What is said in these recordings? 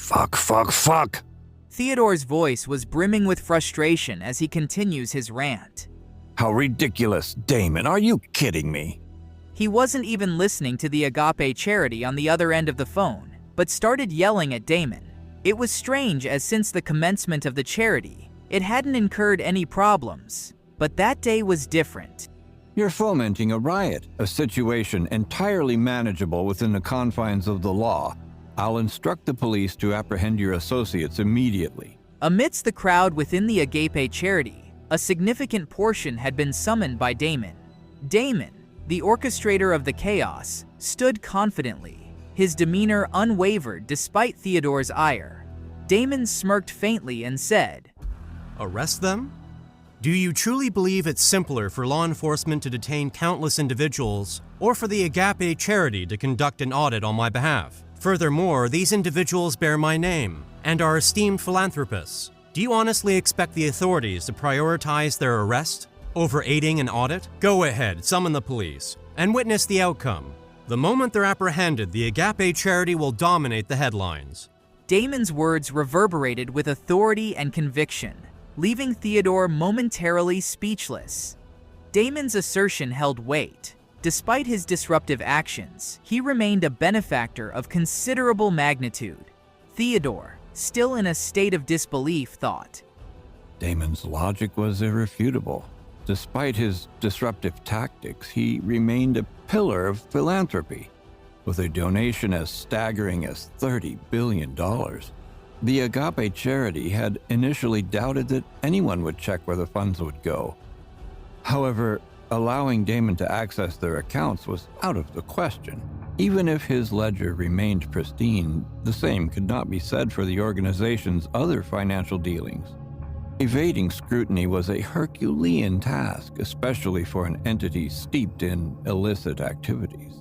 Fuck. Theodore's voice was brimming with frustration as he continues his rant. How ridiculous, Damon, are you kidding me? He wasn't even listening to the Agape charity on the other end of the phone, but started yelling at Damon. It was strange, as since the commencement of the charity, it hadn't incurred any problems, but that day was different. You're fomenting a riot, a situation entirely manageable within the confines of the law. I'll instruct the police to apprehend your associates immediately. Amidst the crowd within the Agape charity, a significant portion had been summoned by Damon. Damon, the orchestrator of the chaos, stood confidently, his demeanor unwavered despite Theodore's ire. Damon smirked faintly and said, "Arrest them? Do you truly believe it's simpler for law enforcement to detain countless individuals or for the Agape charity to conduct an audit on my behalf? Furthermore, these individuals bear my name and are esteemed philanthropists. Do you honestly expect the authorities to prioritize their arrest over aiding an audit? Go ahead, summon the police, and witness the outcome. The moment they're apprehended, the Agape charity will dominate the headlines." Damon's words reverberated with authority and conviction, leaving Theodore momentarily speechless. Damon's assertion held weight. Despite his disruptive actions, he remained a benefactor of considerable magnitude. Theodore, still in a state of disbelief, thought, Damon's logic was irrefutable. Despite his disruptive tactics, he remained a pillar of philanthropy. With a donation as staggering as $30 billion, the Agape charity had initially doubted that anyone would check where the funds would go. However, allowing Damon to access their accounts was out of the question. Even if his ledger remained pristine, the same could not be said for the organization's other financial dealings. Evading scrutiny was a Herculean task, especially for an entity steeped in illicit activities.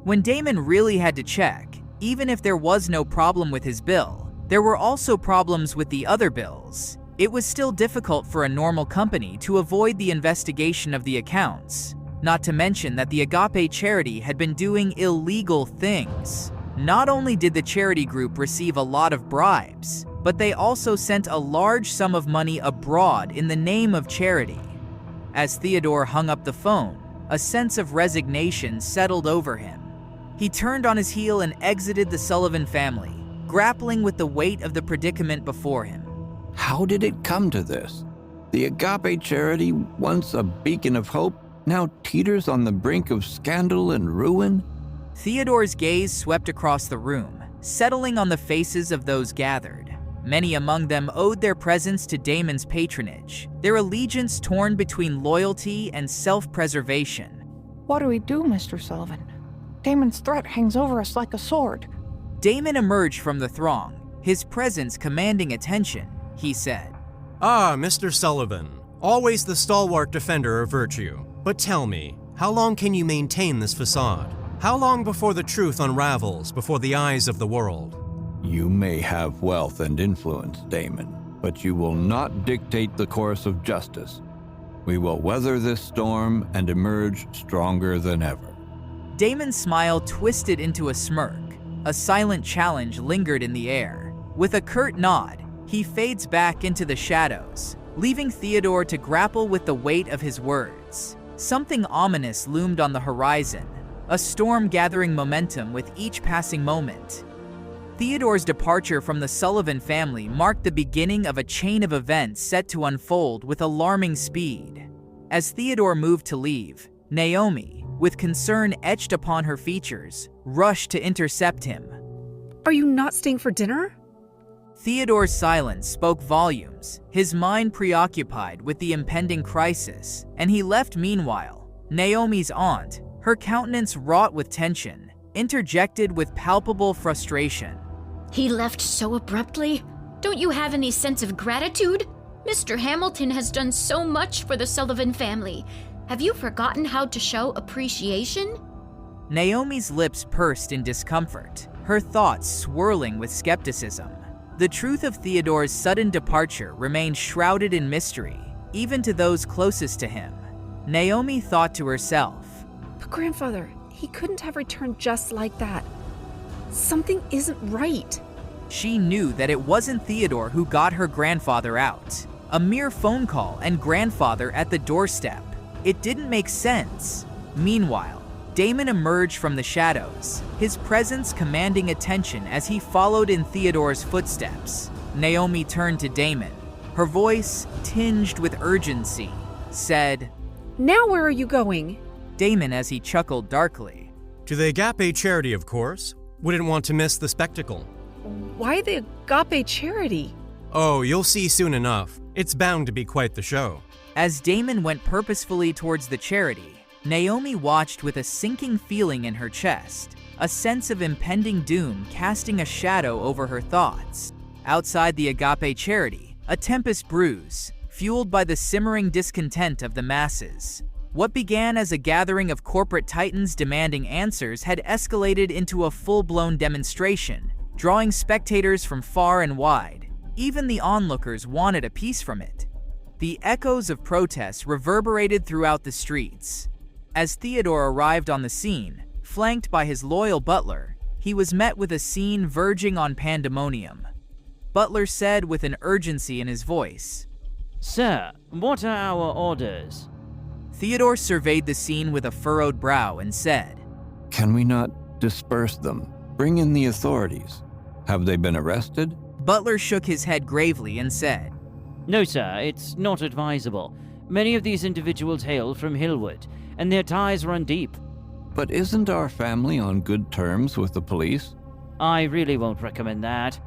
When Damon really had to check, even if there was no problem with his bill, there were also problems with the other bills. It was still difficult for a normal company to avoid the investigation of the accounts, not to mention that the Agape charity had been doing illegal things. Not only did the charity group receive a lot of bribes, but they also sent a large sum of money abroad in the name of charity. As Theodore hung up the phone, a sense of resignation settled over him. He turned on his heel and exited the Sullivan family, grappling with the weight of the predicament before him. How did it come to this? The Agape charity, once a beacon of hope, now teeters on the brink of scandal and ruin? Theodore's gaze swept across the room, settling on the faces of those gathered. Many among them owed their presence to Damon's patronage, their allegiance torn between loyalty and self-preservation. What do we do, Mr. Sullivan? Damon's threat hangs over us like a sword. Damon emerged from the throng, his presence commanding attention. He said, "Ah, Mr. Sullivan, always the stalwart defender of virtue. But tell me, how long can you maintain this facade? How long before the truth unravels before the eyes of the world?" You may have wealth and influence, Damon, but you will not dictate the course of justice. We will weather this storm and emerge stronger than ever. Damon's smile twisted into a smirk. A silent challenge lingered in the air. With a curt nod, he fades back into the shadows, leaving Theodore to grapple with the weight of his words. Something ominous loomed on the horizon, a storm gathering momentum with each passing moment. Theodore's departure from the Sullivan family marked the beginning of a chain of events set to unfold with alarming speed. As Theodore moved to leave, Naomi, with concern etched upon her features, rushed to intercept him. "Are you not staying for dinner?" Theodore's silence spoke volumes, his mind preoccupied with the impending crisis, and he left meanwhile. Naomi's aunt, her countenance wrought with tension, interjected with palpable frustration. "He left so abruptly? Don't you have any sense of gratitude? Mr. Hamilton has done so much for the Sullivan family. Have you forgotten how to show appreciation?" Naomi's lips pursed in discomfort, her thoughts swirling with skepticism. The truth of Theodore's sudden departure remained shrouded in mystery, even to those closest to him. Naomi thought to herself, "But grandfather, he couldn't have returned just like that. Something isn't right." She knew that it wasn't Theodore who got her grandfather out. A mere phone call and grandfather at the doorstep. It didn't make sense. Meanwhile, Damon emerged from the shadows, his presence commanding attention as he followed in Theodore's footsteps. Naomi turned to Damon. Her voice, tinged with urgency, said, Now where are you going? Damon as he chuckled darkly. To the Agape charity, of course. Wouldn't want to miss the spectacle. Why the Agape charity? Oh, you'll see soon enough. It's bound to be quite the show. As Damon went purposefully towards the charity, Naomi watched with a sinking feeling in her chest, a sense of impending doom casting a shadow over her thoughts. Outside the Agape charity, a tempest brews, fueled by the simmering discontent of the masses. What began as a gathering of corporate titans demanding answers had escalated into a full-blown demonstration, drawing spectators from far and wide. Even the onlookers wanted a piece from it. The echoes of protests reverberated throughout the streets. As Theodore arrived on the scene, flanked by his loyal butler, he was met with a scene verging on pandemonium. Butler said with an urgency in his voice, Sir, what are our orders? Theodore surveyed the scene with a furrowed brow and said, Can we not disperse them? Bring in the authorities. Have they been arrested? Butler shook his head gravely and said, No, sir, it's not advisable. Many of these individuals hail from Hillwood, and their ties run deep. But isn't our family on good terms with the police? I really won't recommend that.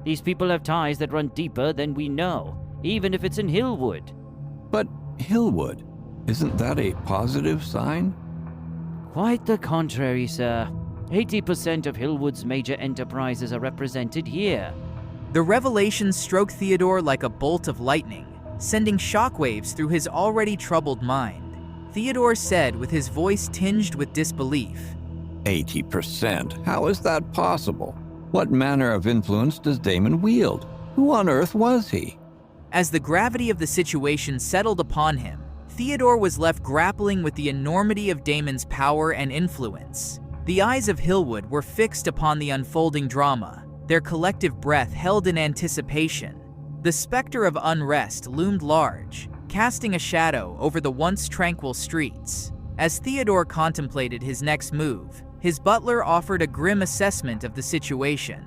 These people have ties that run deeper than we know, even if it's in Hillwood. But Hillwood, isn't that a positive sign? Quite the contrary, sir. 80% of Hillwood's major enterprises are represented here. The revelation struck Theodore like a bolt of lightning, sending shockwaves through his already troubled mind. Theodore said with his voice tinged with disbelief, 80%? How is that possible? What manner of influence does Damon wield? Who on earth was he? As the gravity of the situation settled upon him, Theodore was left grappling with the enormity of Damon's power and influence. The eyes of Hillwood were fixed upon the unfolding drama, their collective breath held in anticipation. The specter of unrest loomed large, casting a shadow over the once tranquil streets. As Theodore contemplated his next move, his butler offered a grim assessment of the situation.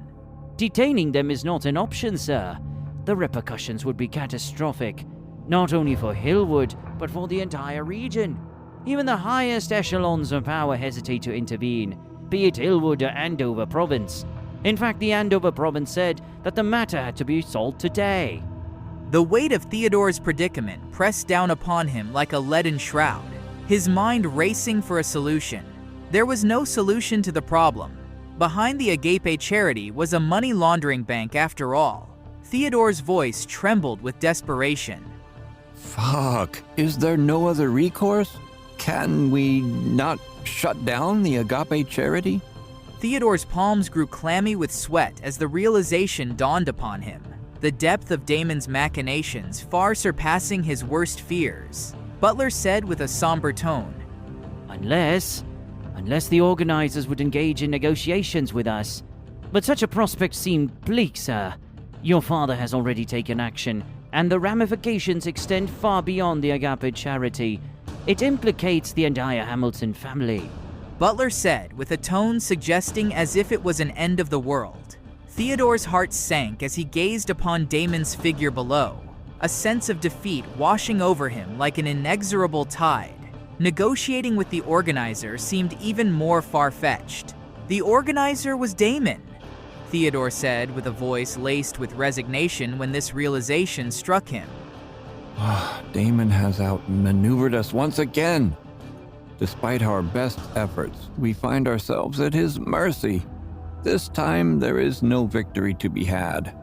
Detaining them is not an option, sir. The repercussions would be catastrophic, not only for Hillwood, but for the entire region. Even the highest echelons of power hesitate to intervene, be it Hillwood or Andover Province. In fact, the Andover Province said that the matter had to be solved today. The weight of Theodore's predicament pressed down upon him like a leaden shroud, his mind racing for a solution. There was no solution to the problem. Behind the Agape charity was a money laundering bank after all. Theodore's voice trembled with desperation. Fuck, is there no other recourse? Can we not shut down the Agape charity? Theodore's palms grew clammy with sweat as the realization dawned upon him. The depth of Damon's machinations far surpassing his worst fears. Butler said with a somber tone, Unless the organizers would engage in negotiations with us. But such a prospect seemed bleak, sir. Your father has already taken action, and the ramifications extend far beyond the Agape charity. It implicates the entire Hamilton family. Butler said with a tone suggesting as if it was an end of the world. Theodore's heart sank as he gazed upon Damon's figure below, a sense of defeat washing over him like an inexorable tide. Negotiating with the organizer seemed even more far-fetched. The organizer was Damon, Theodore said with a voice laced with resignation when this realization struck him. Damon has outmaneuvered us once again. Despite our best efforts, we find ourselves at his mercy. This time, there is no victory to be had.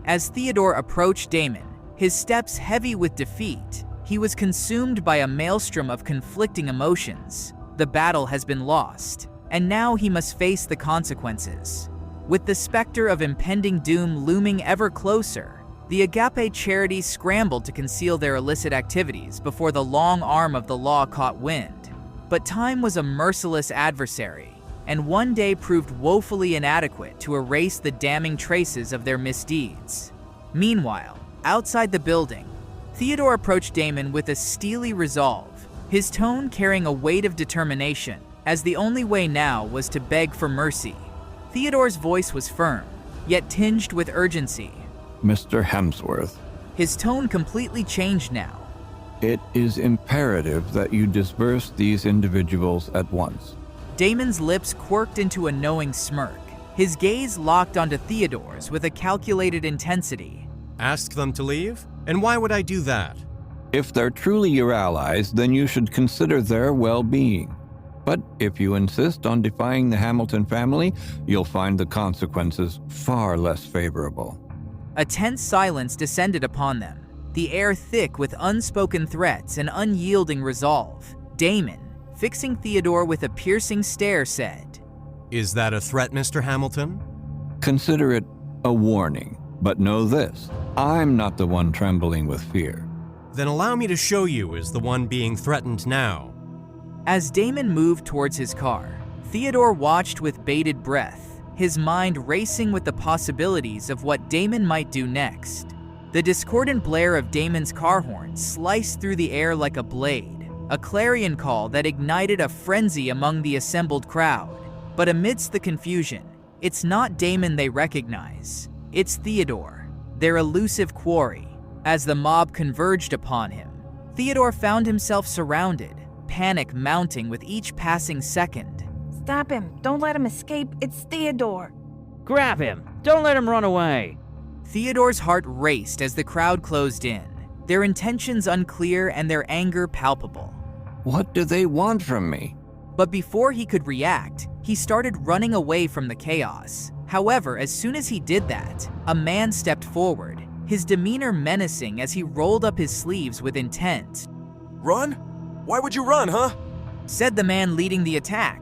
As Theodore approached Damon, his steps heavy with defeat, he was consumed by a maelstrom of conflicting emotions. The battle has been lost, and now he must face the consequences. With the specter of impending doom looming ever closer, the Agape charity scrambled to conceal their illicit activities before the long arm of the law caught wind. But time was a merciless adversary. and one day proved woefully inadequate to erase the damning traces of their misdeeds. Meanwhile, outside the building, Theodore approached Damon with a steely resolve, his tone carrying a weight of determination, as the only way now was to beg for mercy. Theodore's voice was firm, yet tinged with urgency. Mr. Hemsworth, His tone completely changed now. it is imperative that you disperse these individuals at once. Damon's lips quirked into a knowing smirk, his gaze locked onto Theodore's with a calculated intensity. Ask them to leave? And why would I do that? If they're truly your allies, then you should consider their well-being. But if you insist on defying the Hamilton family, you'll find the consequences far less favorable. A tense silence descended upon them, the air thick with unspoken threats and unyielding resolve. Damon, fixing Theodore with a piercing stare, said, Is that a threat, Mr. Hamilton? Consider it a warning, but know this, I'm not the one trembling with fear. Then allow me to show you as the one being threatened now. As Damon moved towards his car, Theodore watched with bated breath, his mind racing with the possibilities of what Damon might do next. The discordant blare of Damon's car horn sliced through the air like a blade, a clarion call that ignited a frenzy among the assembled crowd. But amidst the confusion, it's not Damon they recognize. It's Theodore, their elusive quarry. As the mob converged upon him, Theodore found himself surrounded, panic mounting with each passing second. Stop him. Don't let him escape. It's Theodore. Grab him! Don't let him run away! Theodore's heart raced as the crowd closed in, their intentions unclear and their anger palpable. What do they want from me? But before he could react, he started running away from the chaos. However, as soon as he did that, a man stepped forward, his demeanor menacing as he rolled up his sleeves with intent. Run? Why would you run, huh? Said the man leading the attack.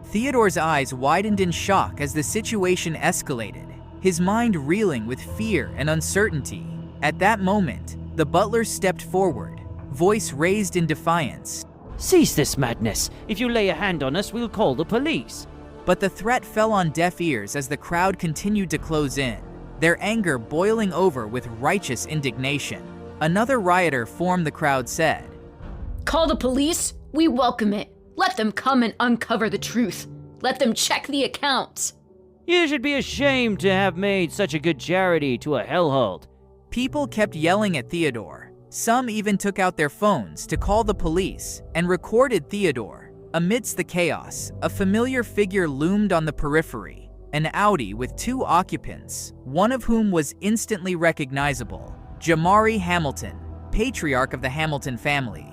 Theodore's eyes widened in shock as the situation escalated, his mind reeling with fear and uncertainty. At that moment, the butler stepped forward, voice raised in defiance. Cease this madness! If you lay a hand on us, we'll call the police! But the threat fell on deaf ears as the crowd continued to close in, their anger boiling over with righteous indignation. Another rioter formed the crowd said, Call the police? We welcome it. Let them come and uncover the truth. Let them check the accounts. You should be ashamed to have made such a good charity to a hellhole. People kept yelling at Theodore. Some even took out their phones to call the police and recorded Theodore. Amidst the chaos, a familiar figure loomed on the periphery, an Audi with 2 occupants, one of whom was instantly recognizable, Jamari Hamilton, patriarch of the Hamilton family.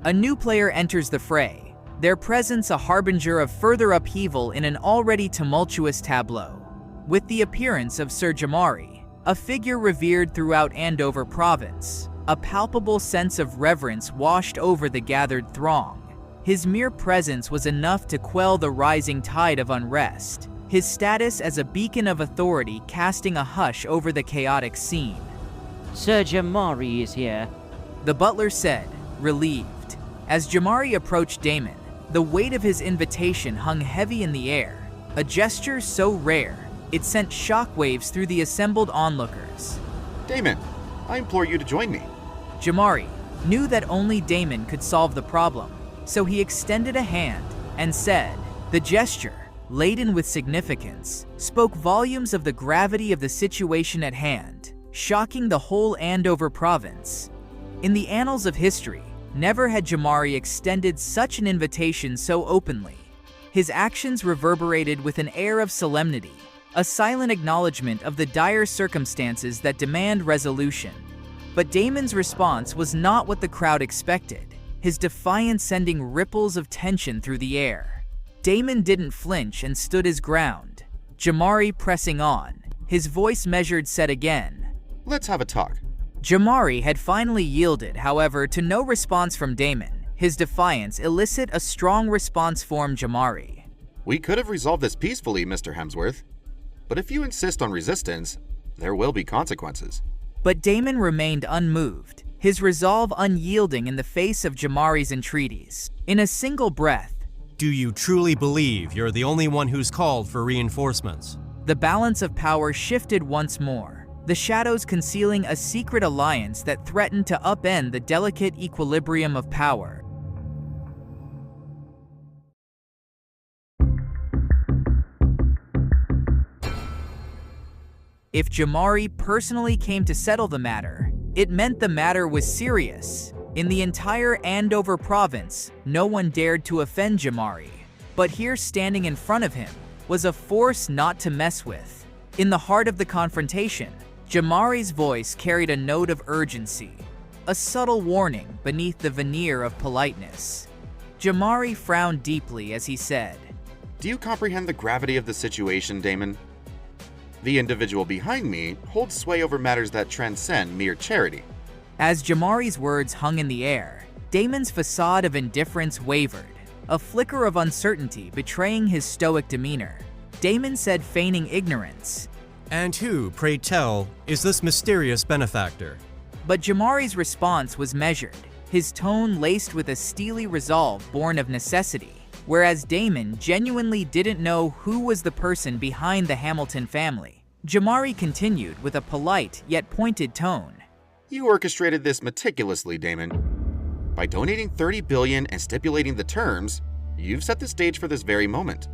A new player enters the fray, their presence a harbinger of further upheaval in an already tumultuous tableau. With the appearance of Sir Jamari, a figure revered throughout Andover province, a palpable sense of reverence washed over the gathered throng. His mere presence was enough to quell the rising tide of unrest, his status as a beacon of authority casting a hush over the chaotic scene. Sir Jamari is here. The butler said, relieved. As Jamari approached Damon, the weight of his invitation hung heavy in the air, a gesture so rare, it sent shockwaves through the assembled onlookers. Damon, I implore you to join me. Jamari knew that only Damon could solve the problem, so he extended a hand and said, the gesture, laden with significance, spoke volumes of the gravity of the situation at hand, shocking the whole Andover province. In the annals of history, never had Jamari extended such an invitation so openly. His actions reverberated with an air of solemnity, a silent acknowledgement of the dire circumstances that demand resolution. But Damon's response was not what the crowd expected, his defiance sending ripples of tension through the air. Damon didn't flinch and stood his ground. Jamari pressing on, his voice measured said again, Let's have a talk. Jamari had finally yielded, however, to no response from Damon. His defiance elicit a strong response from Jamari. We could have resolved this peacefully, Mr. Hemsworth. But if you insist on resistance, there will be consequences. But Damon remained unmoved, his resolve unyielding in the face of Jamari's entreaties. In a single breath, Do you truly believe you're the only one who's called for reinforcements? The balance of power shifted once more, the shadows concealing a secret alliance that threatened to upend the delicate equilibrium of power. If Jamari personally came to settle the matter, it meant the matter was serious. In the entire Andover province, no one dared to offend Jamari. But here, standing in front of him, was a force not to mess with. In the heart of the confrontation, Jamari's voice carried a note of urgency, a subtle warning beneath the veneer of politeness. Jamari frowned deeply as he said, Do you comprehend the gravity of the situation, Damon? The individual behind me holds sway over matters that transcend mere charity. As Jamari's words hung in the air, Damon's facade of indifference wavered, a flicker of uncertainty betraying his stoic demeanor. Damon said, feigning ignorance, And who, pray tell, is this mysterious benefactor? But Jamari's response was measured, his tone laced with a steely resolve born of necessity. Whereas Damon genuinely didn't know who was the person behind the Hamilton family, Jamari continued with a polite yet pointed tone. You orchestrated this meticulously, Damon. By donating $30 billion and stipulating the terms, you've set the stage for this very moment.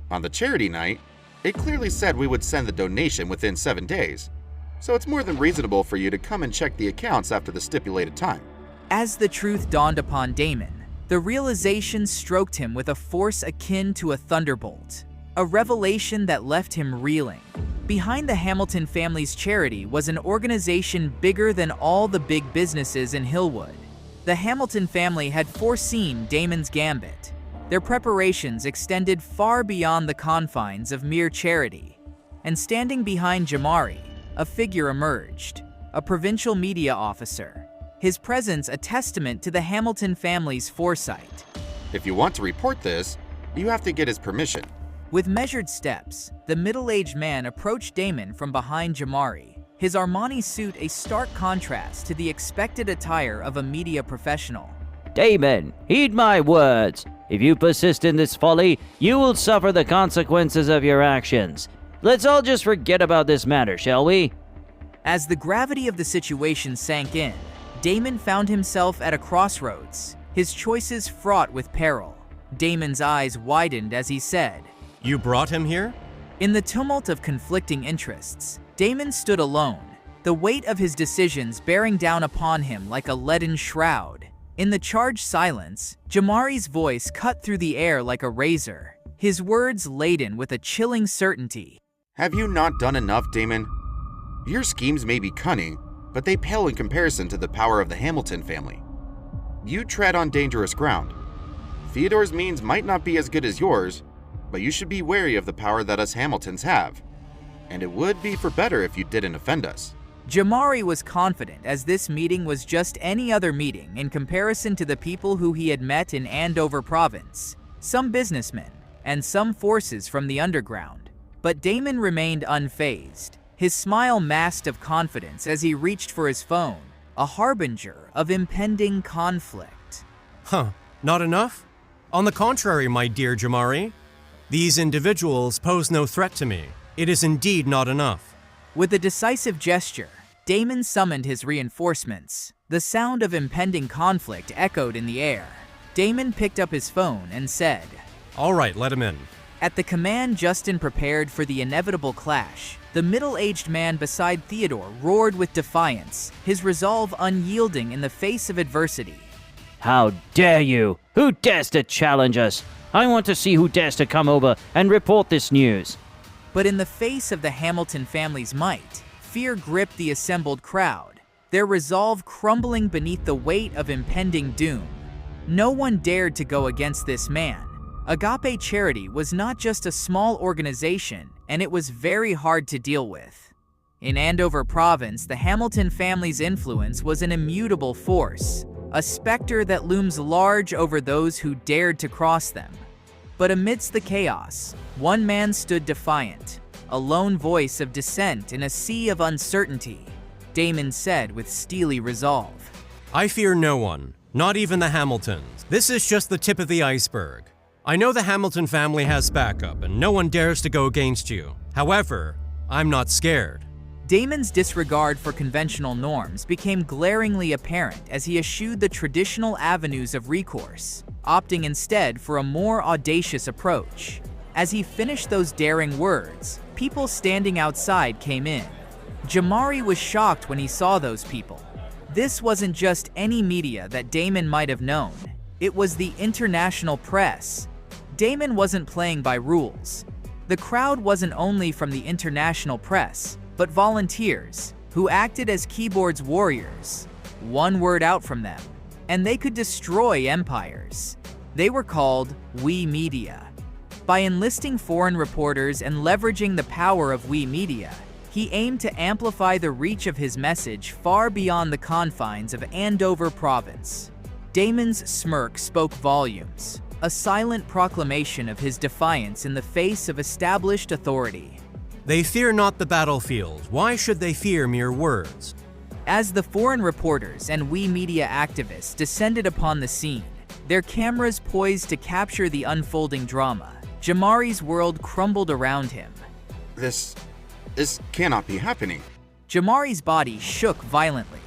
On the charity night, it clearly said we would send the donation within 7 days, so it's more than reasonable for you to come and check the accounts after the stipulated time. As the truth dawned upon Damon, the realization stroked him with a force akin to a thunderbolt, a revelation that left him reeling. Behind the Hamilton family's charity was an organization bigger than all the big businesses in Hillwood. The Hamilton family had foreseen Damon's gambit. Their preparations extended far beyond the confines of mere charity. And standing behind Jamari, a figure emerged, a provincial media officer, his presence a testament to the Hamilton family's foresight. If you want to report this, you have to get his permission. With measured steps, the middle-aged man approached Damon from behind Jamari, his Armani suit a stark contrast to the expected attire of a media professional. Damon, heed my words. If you persist in this folly, you will suffer the consequences of your actions. Let's all just forget about this matter, shall we? As the gravity of the situation sank in, Damon found himself at a crossroads, his choices fraught with peril. Damon's eyes widened as he said, You brought him here? In the tumult of conflicting interests, Damon stood alone, the weight of his decisions bearing down upon him like a leaden shroud. In the charged silence, Jamari's voice cut through the air like a razor, his words laden with a chilling certainty. Have you not done enough, Damon? Your schemes may be cunning, but they pale in comparison to the power of the Hamilton family. You tread on dangerous ground. Theodore's means might not be as good as yours, but you should be wary of the power that us Hamiltons have. And it would be for better if you didn't offend us. Jamari was confident, as this meeting was just any other meeting in comparison to the people who he had met in Andover province, some businessmen, and some forces from the underground. But Damon remained unfazed, his smile masked of confidence as he reached for his phone, a harbinger of impending conflict. Not enough? On the contrary, my dear Jamari. These individuals pose no threat to me. It is indeed not enough. With a decisive gesture, Damon summoned his reinforcements. The sound of impending conflict echoed in the air. Damon picked up his phone and said, All right, let him in. At the command Justin prepared for the inevitable clash, the middle-aged man beside Theodore roared with defiance, his resolve unyielding in the face of adversity. How dare you? Who dares to challenge us? I want to see who dares to come over and report this news. But in the face of the Hamilton family's might, fear gripped the assembled crowd, their resolve crumbling beneath the weight of impending doom. No one dared to go against this man. Agape Charity was not just a small organization, and it was very hard to deal with. In Andover Province, the Hamilton family's influence was an immutable force, a specter that looms large over those who dared to cross them. But amidst the chaos, one man stood defiant, a lone voice of dissent in a sea of uncertainty. Damon said with steely resolve, I fear no one, not even the Hamiltons. This is just the tip of the iceberg. I know the Hamilton family has backup, and no one dares to go against you. However, I'm not scared. Damon's disregard for conventional norms became glaringly apparent as he eschewed the traditional avenues of recourse, opting instead for a more audacious approach. As he finished those daring words, people standing outside came in. Jamari was shocked when he saw those people. This wasn't just any media that Damon might have known. It was the international press. Damon wasn't playing by rules. The crowd wasn't only from the international press, but volunteers who acted as keyboard's warriors. One word out from them, and they could destroy empires. They were called We Media. By enlisting foreign reporters and leveraging the power of We Media, he aimed to amplify the reach of his message far beyond the confines of Andover Province. Damon's smirk spoke volumes, a silent proclamation of his defiance in the face of established authority. They fear not the battlefield. Why should they fear mere words? As the foreign reporters and We Media activists descended upon the scene, their cameras poised to capture the unfolding drama, Jamari's world crumbled around him. This cannot be happening. Jamari's body shook violently.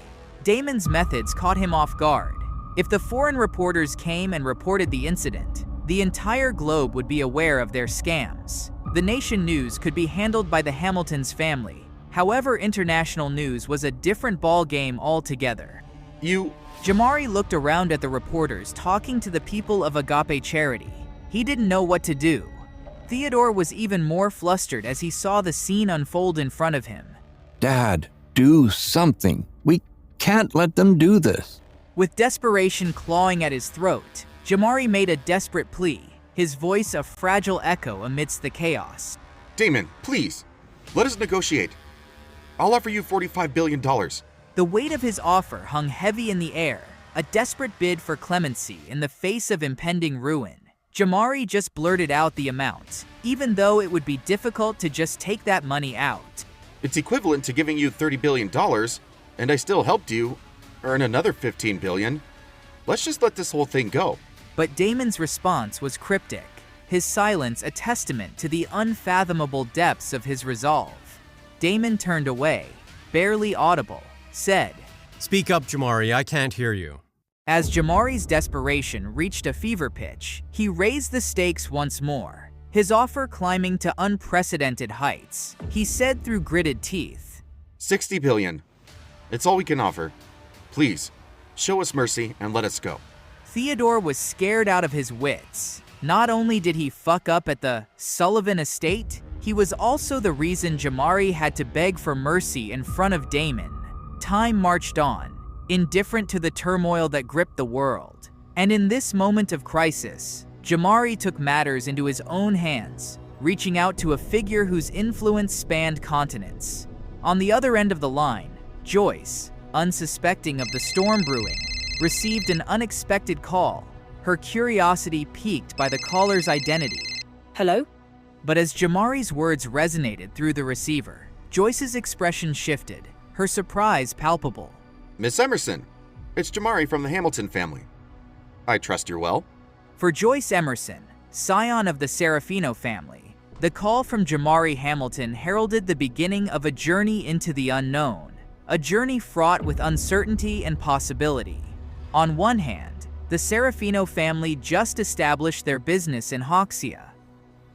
Damon's methods caught him off guard. If the foreign reporters came and reported the incident, the entire globe would be aware of their scams. The nation news could be handled by the Hamiltons family. However, international news was a different ballgame altogether. Jamari looked around at the reporters talking to the people of Agape Charity. He didn't know what to do. Theodore was even more flustered as he saw the scene unfold in front of him. Dad, do something. We can't let them do this. With desperation clawing at his throat, Jamari made a desperate plea, his voice a fragile echo amidst the chaos. Damon, please, let us negotiate. I'll offer you $45 billion. The weight of his offer hung heavy in the air, a desperate bid for clemency in the face of impending ruin. Jamari just blurted out the amount, even though it would be difficult to just take that money out. It's equivalent to giving you $30 billion, and I still helped you earn another $15 billion. Let's just let this whole thing go. But Damon's response was cryptic, his silence a testament to the unfathomable depths of his resolve. Damon turned away, barely audible, said, Speak up, Jamari, I can't hear you. As Jamari's desperation reached a fever pitch, he raised the stakes once more, his offer climbing to unprecedented heights. He said through gritted teeth, $60 billion. It's all we can offer. Please, show us mercy and let us go. Theodore was scared out of his wits. Not only did he fuck up at the Sullivan estate, he was also the reason Jamari had to beg for mercy in front of Damon. Time marched on, indifferent to the turmoil that gripped the world. And in this moment of crisis, Jamari took matters into his own hands, reaching out to a figure whose influence spanned continents. On the other end of the line, Joyce, unsuspecting of the storm brewing, received an unexpected call, her curiosity piqued by the caller's identity. Hello? But as Jamari's words resonated through the receiver, Joyce's expression shifted, her surprise palpable. Miss Emerson, it's Jamari from the Hamilton family. I trust you're well. For Joyce Emerson, scion of the Serafino family, the call from Jamari Hamilton heralded the beginning of a journey into the unknown, a journey fraught with uncertainty and possibility. On one hand, the Serafino family just established their business in Hoxia.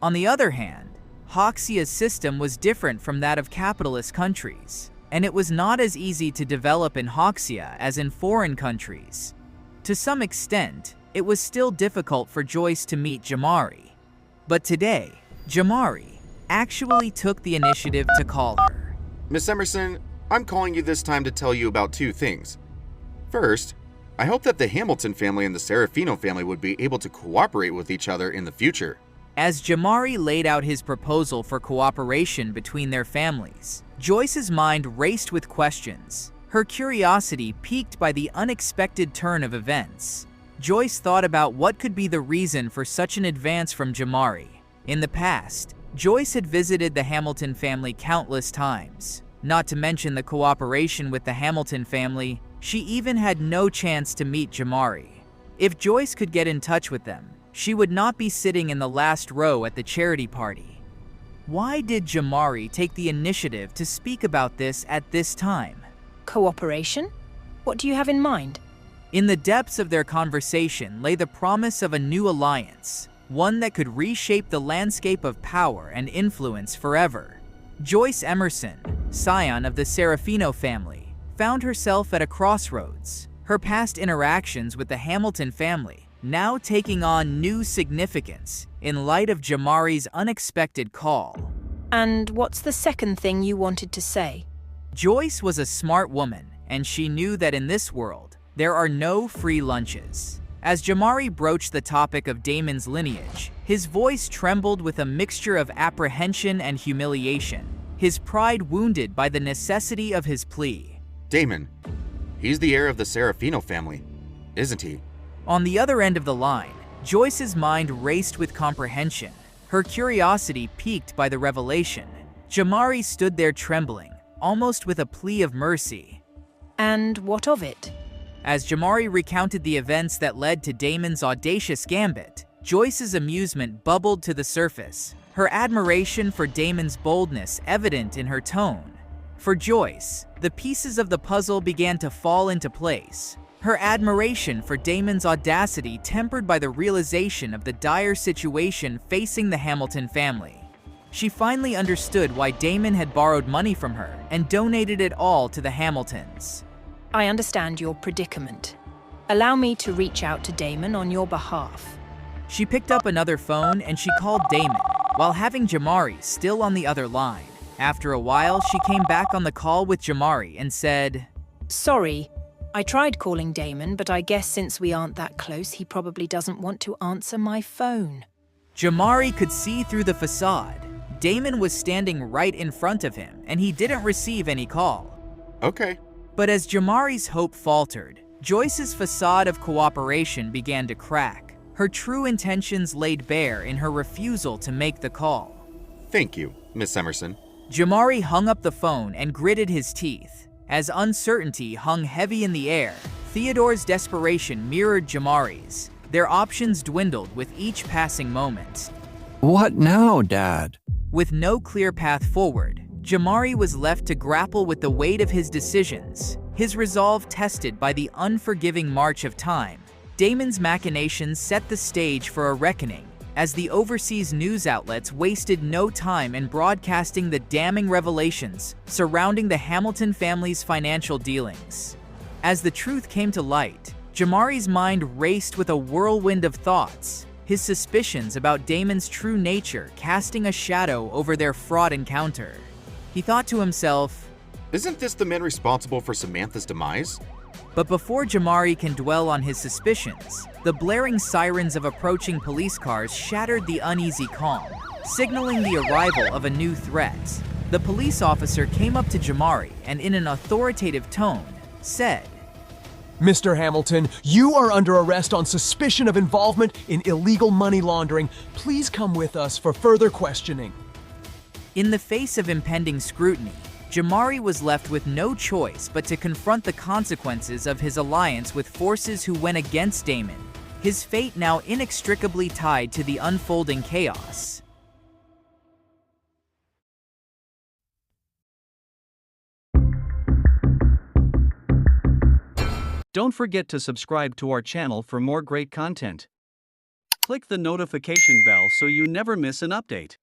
On the other hand, Hoxia's system was different from that of capitalist countries, and it was not as easy to develop in Hoxia as in foreign countries. To some extent, it was still difficult for Joyce to meet Jamari. But today, Jamari actually took the initiative to call her. Miss Emerson, I'm calling you this time to tell you about two things. First, I hope that the Hamilton family and the Serafino family would be able to cooperate with each other in the future. As Jamari laid out his proposal for cooperation between their families, Joyce's mind raced with questions, her curiosity piqued by the unexpected turn of events. Joyce thought about what could be the reason for such an advance from Jamari. In the past, Joyce had visited the Hamilton family countless times. Not to mention the cooperation with the Hamilton family, she even had no chance to meet Jamari. If Joyce could get in touch with them, She would not be sitting in the last row at the charity party. Why did Jamari take the initiative to speak about this at this time? Cooperation? What do you have in mind? In the depths of their conversation lay the promise of a new alliance, one that could reshape the landscape of power and influence forever. Joyce Emerson, scion of the Serafino family, found herself at a crossroads, her past interactions with the Hamilton family now taking on new significance in light of Jamari's unexpected call. And what's the second thing you wanted to say? Joyce was a smart woman, and she knew that in this world, there are no free lunches. As Jamari broached the topic of Damon's lineage, his voice trembled with a mixture of apprehension and humiliation, his pride wounded by the necessity of his plea. Damon, he's the heir of the Serafino family, isn't he? On the other end of the line, Joyce's mind raced with comprehension, her curiosity piqued by the revelation. Jamari stood there trembling, almost with a plea of mercy. And what of it? As Jamari recounted the events that led to Damon's audacious gambit, Joyce's amusement bubbled to the surface, her admiration for Damon's boldness evident in her tone. For Joyce, the pieces of the puzzle began to fall into place, her admiration for Damon's audacity tempered by the realization of the dire situation facing the Hamilton family. She finally understood why Damon had borrowed money from her and donated it all to the Hamiltons. I understand your predicament. Allow me to reach out to Damon on your behalf. She picked up another phone and she called Damon, while having Jamari still on the other line. After a while, she came back on the call with Jamari and said, Sorry, I tried calling Damon, but I guess since we aren't that close, he probably doesn't want to answer my phone. Jamari could see through the facade. Damon was standing right in front of him, and he didn't receive any call. Okay. But as Jamari's hope faltered, Joyce's facade of cooperation began to crack. Her true intentions laid bare in her refusal to make the call. Thank you, Miss Emerson. Jamari hung up the phone and gritted his teeth. As uncertainty hung heavy in the air, Theodore's desperation mirrored Jamari's. Their options dwindled with each passing moment. What now, Dad? With no clear path forward, Jamari was left to grapple with the weight of his decisions, his resolve tested by the unforgiving march of time. Damon's machinations set the stage for a reckoning, as the overseas news outlets wasted no time in broadcasting the damning revelations surrounding the Hamilton family's financial dealings. As the truth came to light, Jamari's mind raced with a whirlwind of thoughts, his suspicions about Damon's true nature casting a shadow over their fraught encounter. He thought to himself, Isn't this the man responsible for Samantha's demise? But before Jamari can dwell on his suspicions, the blaring sirens of approaching police cars shattered the uneasy calm, signaling the arrival of a new threat. The police officer came up to Jamari and in an authoritative tone, said, Mr. Hamilton, you are under arrest on suspicion of involvement in illegal money laundering. Please come with us for further questioning. In the face of impending scrutiny, Jamari was left with no choice but to confront the consequences of his alliance with forces who went against Damon, his fate now inextricably tied to the unfolding chaos. Don't forget to subscribe to our channel for more great content. Click the notification bell so you never miss an update.